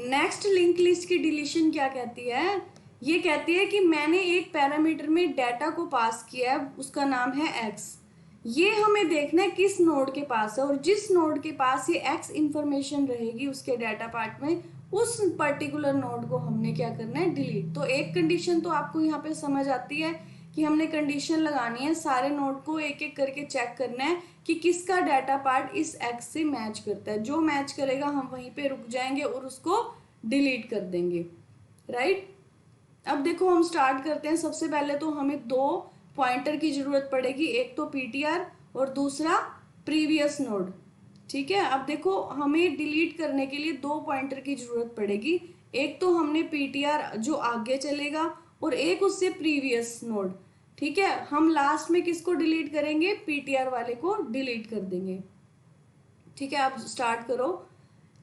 Next link list की deletion क्या कहती है? ये कहती है कि मैंने एक पैरामीटर में डाटा को पास किया है, उसका नाम है x। ये हमें देखना है किस नोड के पास है, और जिस नोड के पास ये x इंफॉर्मेशन रहेगी उसके डाटा पार्ट में, उस पर्टिकुलर नोड को हमने क्या करना है? डिलीट। तो एक कंडीशन तो आपको यहाँ पे समझ आती है कि हमने कंडीशन लगानी है, सारे नोड को एक एक करके चेक करना है कि किसका डाटा पार्ट इस x से मैच करता है। जो मैच करेगा हम वहीं पे रुक जाएंगे और उसको डिलीट कर देंगे, राइट। अब देखो हम स्टार्ट करते हैं। सबसे पहले तो हमें दो पॉइंटर की जरूरत पड़ेगी, एक तो ptr और दूसरा प्रीवियस नोड, ठीक है। अब देखो हमें डिलीट करने के लिए दो पॉइंटर की जरूरत पड़ेगी, एक तो हमने ptr जो आगे चलेगा और एक उससे प्रीवियस नोड, ठीक है। हम लास्ट में किसको डिलीट करेंगे? ptr वाले को डिलीट कर देंगे, ठीक है। अब स्टार्ट करो।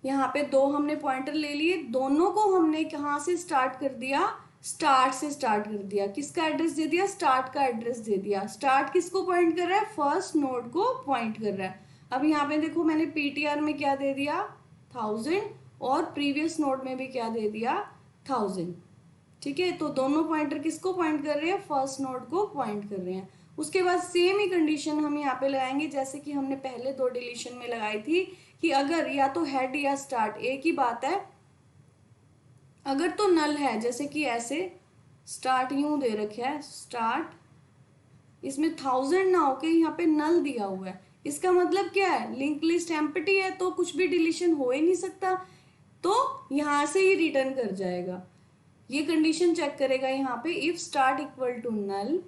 यहाँ पे दो हमने पॉइंटर ले लिए, दोनों को हमने कहाँ से स्टार्ट कर दिया? स्टार्ट से स्टार्ट कर दिया। किसका एड्रेस दे दिया? स्टार्ट का एड्रेस दे दिया। स्टार्ट किसको पॉइंट कर रहा है? फर्स्ट नोड को पॉइंट कर रहा है। अब यहाँ पे देखो मैंने ptr में क्या दे दिया? 1000, और प्रीवियस नोड में भी क्या दे दिया? 1000, ठीक है। तो दोनों पॉइंटर किसको पॉइंट कर रहे हैं? फर्स्ट नोड को पॉइंट कर रहे हैं। उसके बाद सेम ही कंडीशन हम यहाँ पे लगाएंगे जैसे कि हमने पहले दो डिलीशन में लगाई थी, कि अगर या तो हेड या स्टार्ट, एक ही बात है। अगर तो नल है, जैसे कि ऐसे स्टार्ट यूं दे रखा है, स्टार्ट, इसमें 1000 ना होके यहाँ पे नल दिया हुआ है, इसका मतलब क्या है? लिंक लिस्ट एम्प्टी है, तो कुछ भी डिलीशन हो ही नहीं सकता, तो यहाँ से ही रिटर्न कर जाएगा। ये कंडीशन चेक करेगा यहाँ पे, if start equal to null.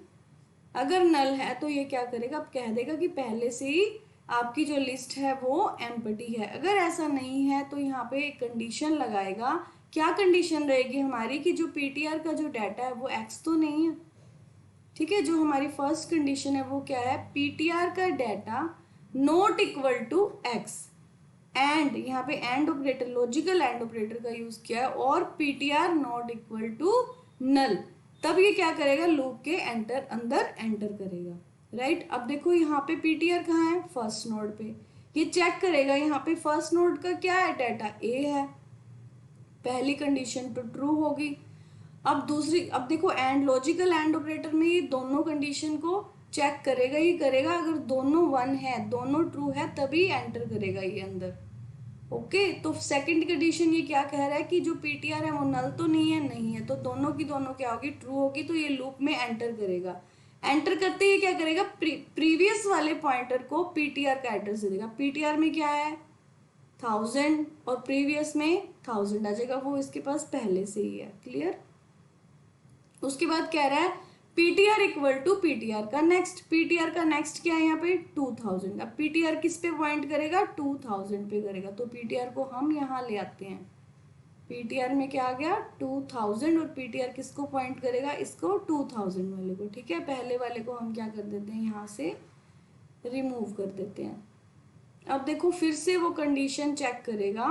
अगर नल है तो ये क्या करेगा? अब कह देगा कि पहले से ही आपकी जो लिस्ट है वो एम्प्टी है। अगर ऐसा नहीं है तो यहाँ पे एक कंडीशन लगाएगा। क्या कंडीशन रहेगी हमारी? कि जो ptr का जो डाटा है वो x तो नहीं है, ठीक है। जो हमारी फर्स्ट कंडीशन है वो क्या है? ptr का data not equal to x, and यहाँ पे and operator, logical and operator का यूज किया है, और ptr not equal to null. तब ये क्या करेगा? लूप के अंदर एंटर करेगा, राइट। अब देखो यहाँ पे ptr कहाँ है? फर्स्ट नोड पे। ये चेक करेगा यहाँ पे फर्स्ट नोड का क्या है? डाटा a है, पहली कंडीशन तो ट्रू होगी। अब दूसरी, अब देखो एंड, लॉजिकल एंड ऑपरेटर में ये दोनों कंडीशन को चेक करेगा ही करेगा। अगर दोनों 1 है, दोनों ट्रू है, तभी एंटर करेगा ये अंदर, ओके। तो सेकंड कंडीशन ये क्या कह रहा है? कि जो ptr है वो नल तो नहीं है, नहीं है, तो दोनों की दोनों क्या होगी? ट्रू होगी। तो ये लूप में एंटर करेगा। एंटर करते ही क्या करेगा? प्रीवियस वाले पॉइंटर को ptr का एड्रेस दे देगा। ptr में क्या है? 1000, और प्रीवियस में 1000 आ जाएगा, वो इसके पास पहले से ही है, क्लियर। उसके बाद कह रहा है ptr इक्वल टू ptr का नेक्स्ट। ptr का नेक्स्ट क्या है यहाँ पे? 2000। अब ptr किस पे पॉइंट करेगा? 2000 पे करेगा, तो ptr को हम यहाँ ले आते हैं। ptr में क्या आ गया? 2000, और ptr किसको पॉइंट करेगा? इसको 2000 वाले को, ठीक है। पहले वाले को हम क्या कर देते हैं? यहाँ से रिमूव कर देते हैं। अब देखो फिर से वो कंडीशन चेक करेगा,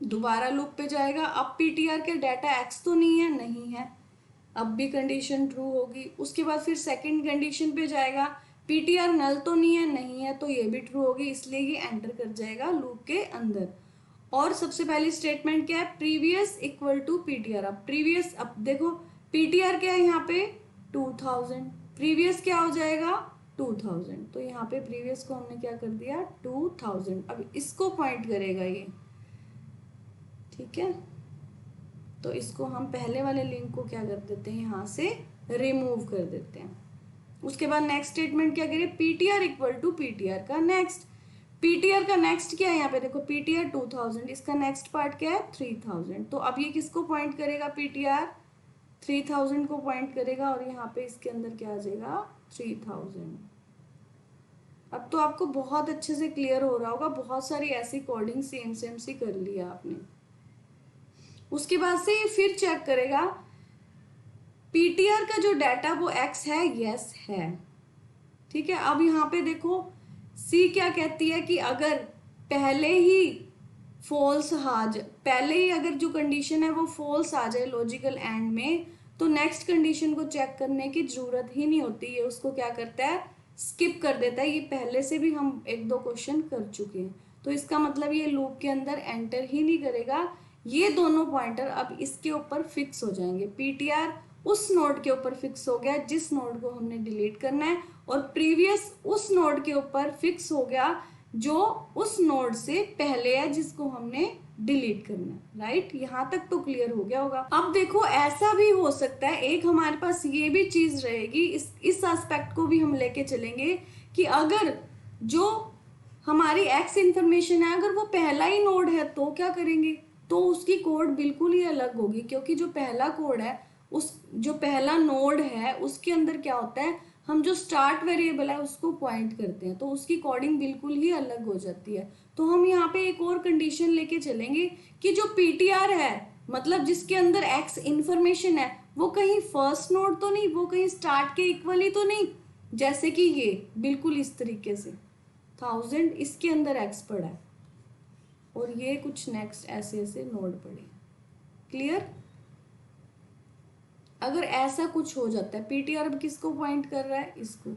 दोबारा लूप पे जाएगा। अब ptr के डाटा x तो नहीं है, नहीं है, अब भी कंडीशन ट्रू होगी। उसके बाद फिर सेकंड कंडीशन पे जाएगा, ptr नल तो नहीं है, नहीं है, तो ये भी ट्रू होगी, इसलिए ये एंटर कर जाएगा लूप के अंदर। और सबसे पहली स्टेटमेंट क्या है? Previous equal to ptr। अब प्रीवियस, अब देखो ptr क्या है यहाँ पे? 2000, प्रीवियस क्या हो जाएगा? 2000, तो यहाँ पे प्रीवियस को हमने क्या कर दिया? 2000। अब इसको पॉइंट करेगा ये, ठीक है। तो इसको हम पहले वाले लिंक को क्या कर देते हैं? यहाँ से रिमूव कर देते हैं। उसके बाद नेक्स्ट स्टेटमेंट क्या करें? ptr इक्वल टू ptr का नेक्स्ट। ptr का नेक्स्ट क्या है यहाँ पे? देखो ptr 2000, इसका नेक्स्ट पार्ट क्या है? 3000। तो अब ये किसको पॉइंट करेगा? ptr 3000 को पॉइंट करेगा, और यहाँ पे इसके अंदर क्या आ जाएगा? 3000। अब तो आपको बहुत अच्छे से क्लियर हो रहा होगा, बहुत सारी ऐसी कोडिंग सेम सेम सी कर लिया आपने। उसके बाद से ये फिर चेक करेगा ptr का जो डाटा वो x है, यस है, ठीक है। अब यहाँ पे देखो C क्या कहती है? कि अगर पहले ही फॉल्स पहले ही अगर जो कंडीशन है वो फॉल्स आ जाए लॉजिकल एंड में, तो नेक्स्ट कंडीशन को चेक करने की जरूरत ही नहीं होती है। उसको क्या करता है? स्किप कर देता है। ये पहले से भी हम एक दो क्वेश्चन कर चुके हैं। तो इसका मतलब ये लूप के अंदर एंटर ही नहीं करेगा। ये दोनों पॉइंटर अब इसके ऊपर फिक्स हो जाएंगे। पीटीआर उस नोड के ऊपर फिक्स हो गया जिस नोड को हमने डिलीट करना है, और प्रीवियस उस नोड के ऊपर फिक्स हो गया जो उस नोड से पहले है जिसको हमने डिलीट करना है। राइट, यहां तक तो क्लियर हो गया होगा। अब देखो ऐसा भी हो सकता है, एक हमारे पास ये भी चीज रहेगी, इस एस्पेक्ट को भी हम लेके चलेंगे कि अगर जो हमारी एक्स इंफॉर्मेशन है अगर वो पहला ही नोड है तो क्या करेंगे, तो उसकी कोड बिल्कुल ही अलग होगी, क्योंकि जो पहला कोड है उस जो पहला नोड है उसके अंदर क्या होता है, हम जो स्टार्ट वेरिएबल है उसको पॉइंट करते हैं, तो उसकी कोडिंग बिल्कुल ही अलग हो जाती है। तो हम यहाँ पे एक और कंडीशन लेके चलेंगे कि जो पीटीआर है, मतलब जिसके अंदर एक्स इंफॉर्मेशन है, वो कहीं फर्स्ट नोड तो नहीं, वो कहीं स्टार्ट के इक्वल ही तो नहीं, जैसे कि ये बिल्कुल इस तरीके से 1000 इसके अंदर एक्स पड़ा है और ये कुछ नेक्स्ट ऐसे ऐसे नोड पड़े। क्लियर? अगर ऐसा कुछ हो जाता है, पीटीआर अब किसको पॉइंट कर रहा है, इसको।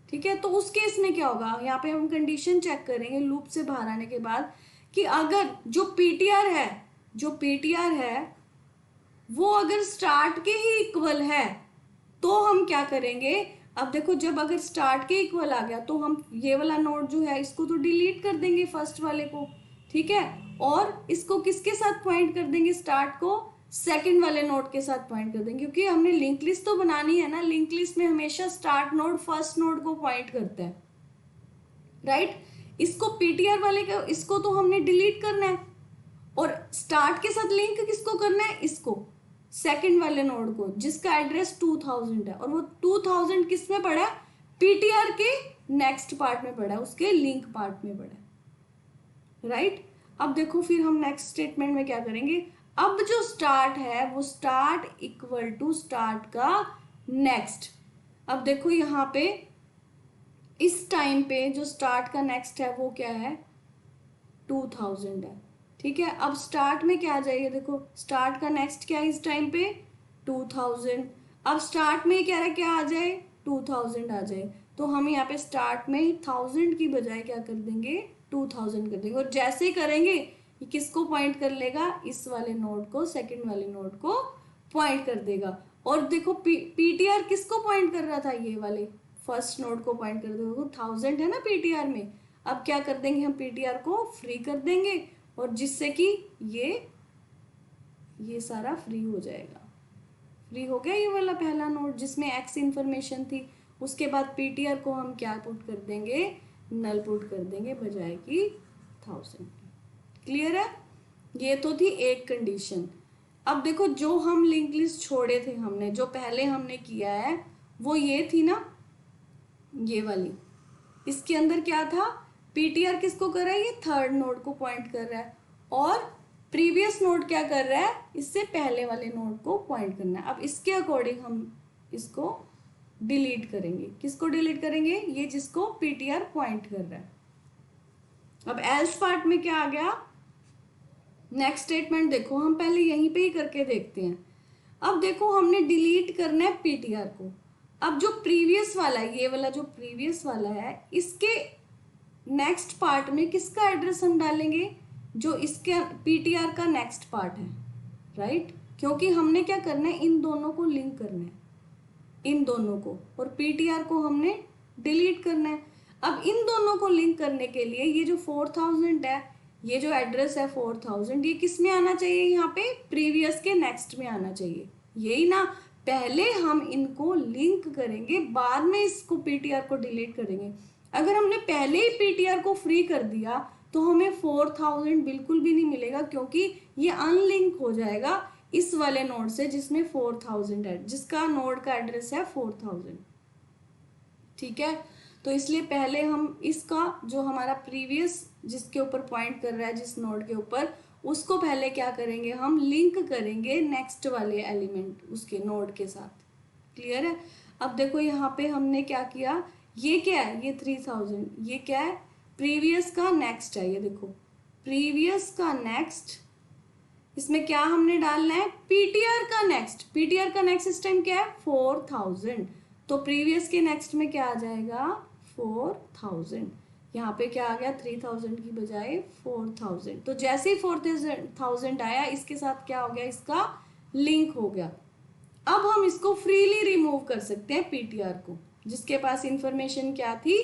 ठीक है, तो उस केस में क्या होगा, यहाँ पे हम कंडीशन चेक करेंगे लूप से बाहर आने के बाद कि अगर जो पीटीआर है वो अगर स्टार्ट के ही इक्वल है तो हम क्या करेंगे। अब देखो जब अगर स्टार्ट के इक्वल आ गया तो हम ये वाला नोड जो है इसको तो डिलीट कर देंगे, फर्स्ट वाले को। ठीक है, और इसको किसके साथ पॉइंट कर देंगे, स्टार्ट को सेकंड वाले नोड के साथ पॉइंट कर देंगे, क्योंकि हमने लिंक लिस्ट तो बनानी है ना। लिंक लिस्ट में हमेशा स्टार्ट नोड फर्स्ट नोड को पॉइंट करता है। राइट, इसको पीटीआर वाले का इसको तो हमने डिलीट करना है, और स्टार्ट के साथ लिंक किसको करना है, इसको सेकंड वाले नोड को जिसका एड्रेस 2000 है, और वो 2000 किस में पड़ा है, पीटीआर के नेक्स्ट पार्ट में पड़ा है, उसके लिंक पार्ट में पड़ा है। राइट, अब देखो फिर हम नेक्स्ट स्टेटमेंट में क्या करेंगे। अब जो स्टार्ट है वो स्टार्ट इक्वल टू स्टार्ट का नेक्स्ट। अब देखो यहाँ पे इस टाइम पे जो स्टार्ट का नेक्स्ट है वो क्या है, 2000 है। ठीक है, अब स्टार्ट में क्या आ जाएगा, देखो स्टार्ट का नेक्स्ट क्या है इस टाइम पे, 2000। अब स्टार्ट में क्या है, क्या आ जाए, 2000 आ जाए, तो हम यहाँ पे स्टार्ट में 1000 की बजाय क्या कर देंगे, 2000 कर देंगे। और जैसे ही करेंगे ये किसको पॉइंट कर लेगा, इस वाले नोड को, सेकंड वाले नोड को पॉइंट कर देगा। और देखो पीटीआर किसको पॉइंट कर रहा था, ये वाले फर्स्ट नोड को पॉइंट कर देगा, 1000 है ना पीटीआर में। अब क्या कर देंगे हम, पीटीआर को फ्री कर देंगे, और जिससे कि ये सारा फ्री हो जाएगा। फ्री हो गया ये वाला पहला नोड जिसमें एक्स इंफॉर्मेशन थी। उसके बाद पीटीआर को हम क्या पुट कर देंगे, नल पुट कर देंगे बजाय कि 1000। क्लियर है, ये तो थी एक कंडीशन। अब देखो जो हम लिंक लिस्ट छोड़े थे हमने, जो पहले हमने किया है वो ये थी ना, ये वाली। इसके अंदर क्या था, पीटीआर किसको कर रहा है, ये थर्ड नोड को पॉइंट कर रहा है, और प्रीवियस नोड क्या कर रहा है, इससे पहले वाले नोड को पॉइंट करना है। अब इसके अकॉर्डिंग हम इसको डिलीट करेंगे। किसको डिलीट करेंगे, ये जिसको पीटीआर पॉइंट कर रहा है। अब एल्स पार्ट में क्या आ गया, नेक्स्ट स्टेटमेंट देखो, हम पहले यहीं पे ही करके देखते हैं। अब देखो हमने डिलीट करना है पीटीआर को। अब जो प्रीवियस वाला है, ये वाला जो प्रीवियस वाला है, इसके नेक्स्ट पार्ट में किसका एड्रेस हम डालेंगे, जो इसके पीटीआर का नेक्स्ट पार्ट है। राइट, क्योंकि हमने क्या करना है, इन दोनों को लिंक करना है, इन दोनों को, और पीटीआर को हमने डिलीट करना है। अब इन दोनों को लिंक करने के लिए ये जो 4000 है, ये जो एड्रेस है 4000, ये किस में आना चाहिए, यहाँ पे प्रीवियस के नेक्स्ट में आना चाहिए, यही ना। पहले हम इनको लिंक करेंगे, बाद में इसको पीटीआर को डिलीट करेंगे। अगर हमने पहले ही पीटीआर को फ्री कर दिया तो हमें 4000 बिल्कुल भी नहीं मिलेगा, क्योंकि ये अनलिंक हो जाएगा इस वाले नोड से जिसमें 4000 है, जिसका नोड का एड्रेस है 4000। ठीक है, तो इसलिए पहले हम इसका जो हमारा प्रीवियस जिसके ऊपर पॉइंट कर रहा है, जिस नोड के ऊपर, उसको पहले क्या करेंगे, हम लिंक करेंगे नेक्स्ट वाले एलिमेंट उसके नोड के साथ। क्लियर है। अब देखो यहाँ पे हमने क्या किया, ये क्या है, ये 3000, ये क्या है, प्रीवियस का नेक्स्ट है। ये देखो प्रीवियस का नेक्स्ट, इसमें क्या हमने डालना है, पीटीआर का नेक्स्ट। पीटीआर का नेक्स्ट इस टाइम क्या है, 4000, तो प्रीवियस के नेक्स्ट में क्या आ जाएगा, 4000। यहाँ पे क्या आ गया 3000 की बजाय 4000। तो जैसे ही 4000 आया इसके साथ क्या हो गया, इसका लिंक हो गया। अब हम इसको फ्रीली रिमूव कर सकते हैं पीटीआर को, जिसके पास इंफॉर्मेशन क्या थी,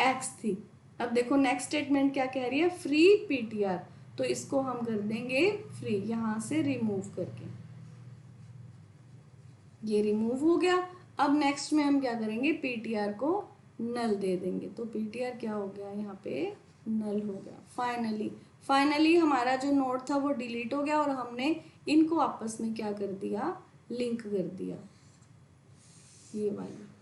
एक्स थी। अब देखो नेक्स्ट स्टेटमेंट क्या कह रही है, फ्री पीटीआर। तो इसको हम कर देंगे फ्री, यहां से रिमूव करके, ये रिमूव हो गया। अब नेक्स्ट में हम क्या करेंगे, पीटीआर को नल दे देंगे। तो पीटीआर क्या हो गया, यहाँ पे नल हो गया। फाइनली हमारा जो नोड था वो डिलीट हो गया और हमने इनको आपस में क्या कर दिया, लिंक कर दिया, ये वाला।